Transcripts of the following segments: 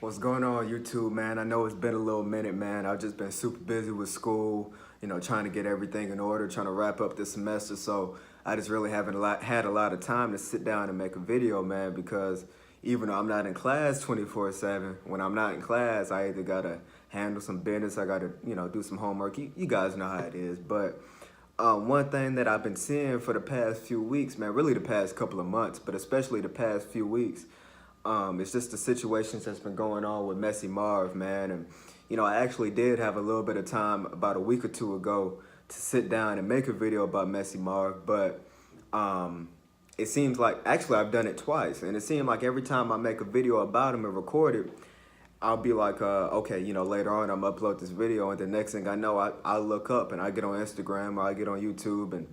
What's going on, YouTube, man? I know it's been a little minute, man. I've just been super busy with school, trying to get everything in order, trying to wrap up this semester. So I just really haven't had a lot of time to sit down and make a video, man, because even though I'm not in class 24/7, when I'm not in class, I either gotta handle some business, I gotta, do some homework. You guys know how it is. But one thing that I've been seeing for the past few weeks, man, really the past couple of months, but especially the past few weeks, it's just the situations that's been going on with Messy Marv, man. And, I actually did have a little bit of time about a week or two ago to sit down and make a video about Messy Marv, but it seems like, actually I've done it twice, and it seemed like every time I make a video about him and record it, I'll be like, okay, later on I'm upload this video, and the next thing I know, I look up and I get on Instagram or I get on YouTube, and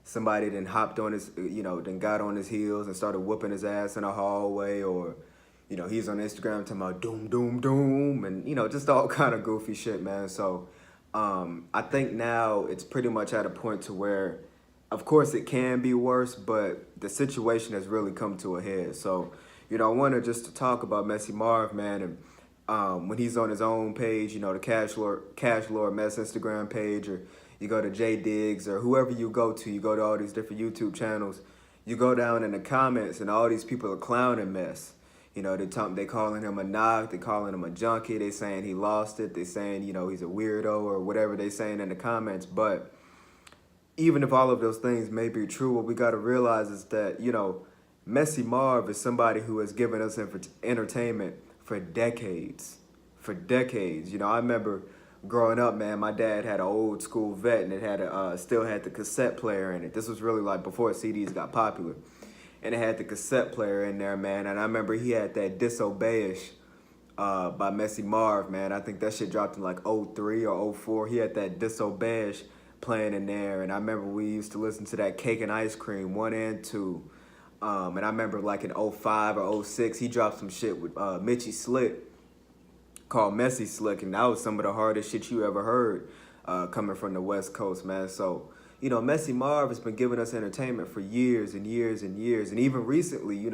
somebody then hopped on his, then got on his heels and started whooping his ass in a hallway, or, he's on Instagram talking about doom, doom, doom, and, just all kind of goofy shit, man. So I think now it's pretty much at a point to where, of course it can be worse, but the situation has really come to a head. So, I wanted just to talk about Messy Marv, man, and when he's on his own page, the Cash Lord Mess Instagram page, or you go to J Diggs or whoever you go to all these different YouTube channels, you go down in the comments and all these people are clowning Mess. They calling him a knock, they calling him a junkie, they saying he lost it, they saying, he's a weirdo or whatever they saying in the comments. But even if all of those things may be true, what we got to realize is that, Messy Marv is somebody who has given us entertainment for decades. For decades. I remember growing up, man, my dad had an old school vet, and it had still had the cassette player in it. This was really like before CDs got popular. And it had the cassette player in there, man. And I remember he had that Disobeyish by Messy Marv, man. I think that shit dropped in like '03 or '04. He had that Disobeyish playing in there. And I remember we used to listen to that Cake and Ice Cream 1 and 2. And I remember like in '05 or '06, he dropped some shit with Mitchie Slick called Messy Slick, and that was some of the hardest shit you ever heard coming from the West Coast, man. So, Messy Marv has been giving us entertainment for years and years and years. And even recently,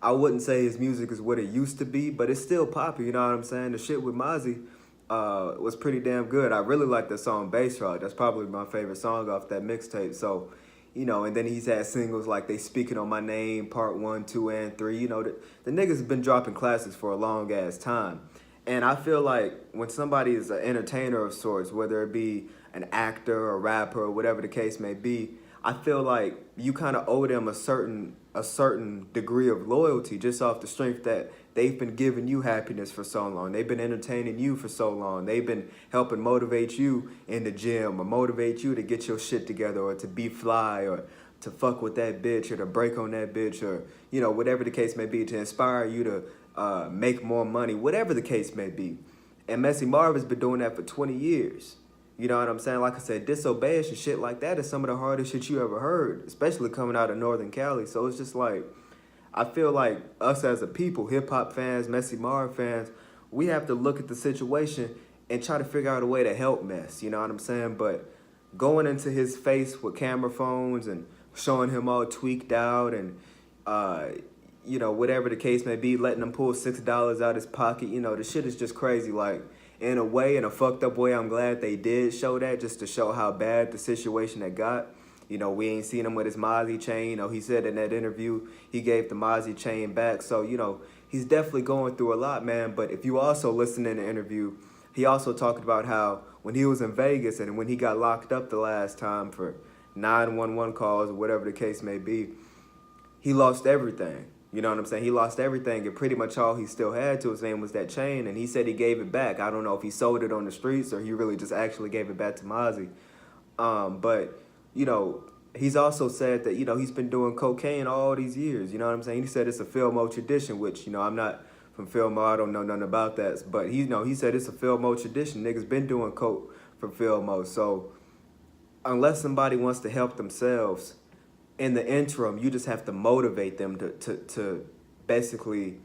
I wouldn't say his music is what it used to be, but it's still poppy, you know what I'm saying? The shit with Mozzie was pretty damn good. I really like that song Bass Rock. That's probably my favorite song off that mixtape. So, and then he's had singles like They Speaking on My Name, Part 1, 2, and 3. The niggas have been dropping classics for a long ass time. And I feel like when somebody is an entertainer of sorts, whether it be an actor or rapper or whatever the case may be, I feel like you kind of owe them a certain degree of loyalty just off the strength that they've been giving you happiness for so long. They've been entertaining you for so long. They've been helping motivate you in the gym or motivate you to get your shit together or to be fly or to fuck with that bitch or to break on that bitch or, whatever the case may be, to inspire you to make more money, whatever the case may be. And Messy Marv has been doing that for 20 years. You know what I'm saying? Like I said, Disobeyish and shit like that is some of the hardest shit you ever heard, especially coming out of Northern Cali. So it's just like, I feel like us as a people, hip-hop fans, Messy Marv fans, we have to look at the situation and try to figure out a way to help Mess, you know what I'm saying? But going into his face with camera phones and showing him all tweaked out and, whatever the case may be, letting him pull $6 out his pocket, the shit is just crazy. Like, in a way, in a fucked up way, I'm glad they did show that just to show how bad the situation had got. We ain't seen him with his Mozzie chain. He said in that interview he gave the Mozzie chain back. So, he's definitely going through a lot, man. But if you also listen in the interview, he also talked about how when he was in Vegas and when he got locked up the last time for 911 calls or whatever the case may be, he lost everything. You know what I'm saying? He lost everything, and pretty much all he still had to his name was that chain, and he said he gave it back. I don't know if he sold it on the streets or he really just actually gave it back to Mozzie. But, he's also said that, he's been doing cocaine all these years. You know what I'm saying? He said it's a Philmo tradition, which, I'm not from Philmo. I don't know nothing about that. But, he said it's a Philmo tradition. Niggas been doing coke from Philmo. So unless somebody wants to help themselves, in the interim, you just have to motivate them to basically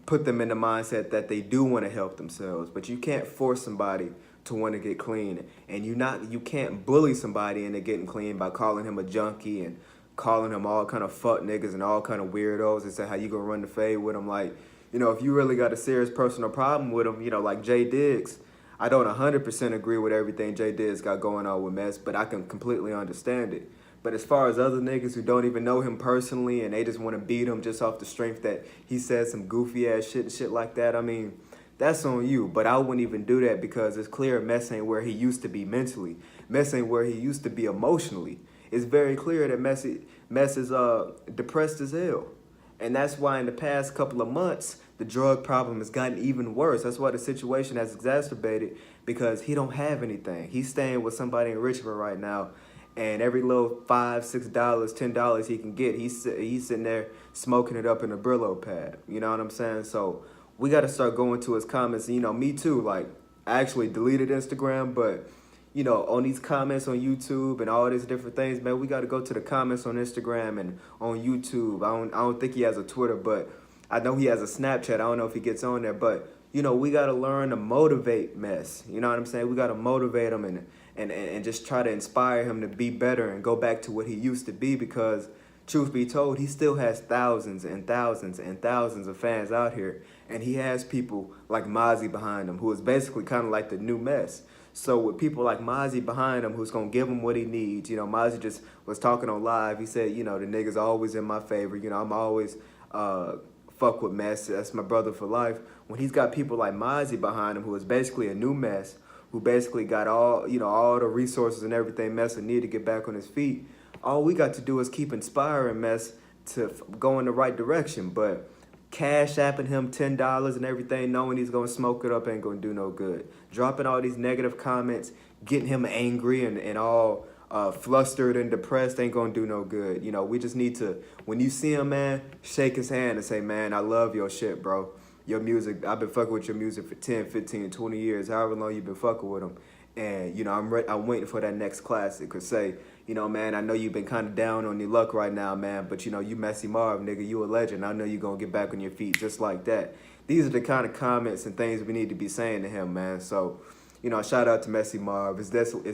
put them in the mindset that they do want to help themselves. But you can't force somebody to want to get clean. And you can't bully somebody into getting clean by calling him a junkie and calling him all kind of fuck niggas and all kind of weirdos and say how you gonna run the fade with him. Like, if you really got a serious personal problem with him, like Jay Diggs, I don't 100% agree with everything Jay Diggs got going on with Mess, but I can completely understand it. But as far as other niggas who don't even know him personally and they just want to beat him just off the strength that he said some goofy ass shit and shit like that, I mean, that's on you. But I wouldn't even do that because it's clear Mess ain't where he used to be mentally. Mess ain't where he used to be emotionally. It's very clear that Mess is depressed as hell. And that's why in the past couple of months, the drug problem has gotten even worse. That's why the situation has exacerbated because he don't have anything. He's staying with somebody in Richmond right now, and every little $5, $6, $10 he can get, he's sitting there smoking it up in a Brillo pad. You know what I'm saying? So we got to start going to his comments. Me too. Like, I actually deleted Instagram, but on these comments on YouTube and all these different things, man, we got to go to the comments on Instagram and on YouTube. I don't think he has a Twitter, but I know he has a Snapchat. I don't know if he gets on there, but we got to learn to motivate Mess. You know what I'm saying? We got to motivate him and just try to inspire him to be better and go back to what he used to be because truth be told, he still has thousands and thousands and thousands of fans out here, and he has people like Mozzie behind him, who is basically kind of like the new Mess. So with people like Mozzie behind him, who's gonna give him what he needs, Mozzie just was talking on live. He said, the niggas always in my favor. I'm always fuck with Mess. That's my brother for life. When he's got people like Mozzie behind him, who is basically a new Mess, who basically got all the resources and everything Mess would need to get back on his feet. All we got to do is keep inspiring Mess to go in the right direction. But cash apping him $10 and everything, knowing he's gonna smoke it up, ain't gonna do no good. Dropping all these negative comments, getting him angry and all flustered and depressed ain't gonna do no good. We just need to, when you see him, man, shake his hand and say, man, I love your shit, bro. Your music, I've been fucking with your music for 10, 15, 20 years, however long you've been fucking with him. And, I'm waiting for that next classic. Or say, man, I know you've been kind of down on your luck right now, man, but, you Messy Marv, nigga, you a legend. I know you're going to get back on your feet just like that. These are the kind of comments and things we need to be saying to him, man. So, shout out to Messy Marv. It's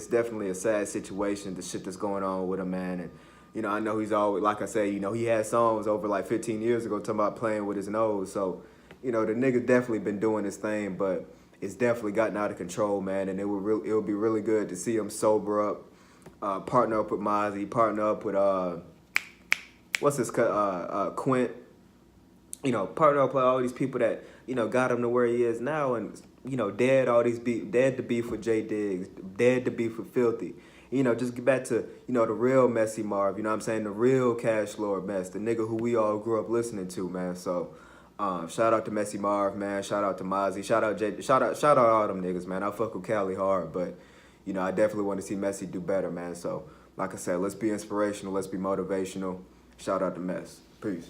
definitely a sad situation, the shit that's going on with him, man. And, I know he's always, like I say, he had songs over like 15 years ago talking about playing with his nose. So, the nigga definitely been doing his thing, but it's definitely gotten out of control, man. And it would be really good to see him sober up, partner up with Mozzie, partner up with Quint. Partner up with all these people that got him to where he is now, and dead to beef with Jay Diggs, dead to beef with Filthy. Just get back to the real Messy Marv. You know what I'm saying? The real Cash Lord Mess, the nigga who we all grew up listening to, man. So. Shout out to Messy Marv, man. Shout out to Mozzie. Shout out all them niggas, man. I fuck with Cali hard, but I definitely want to see Messy do better, man. So, like I said, let's be inspirational, let's be motivational. Shout out to Mess. Peace.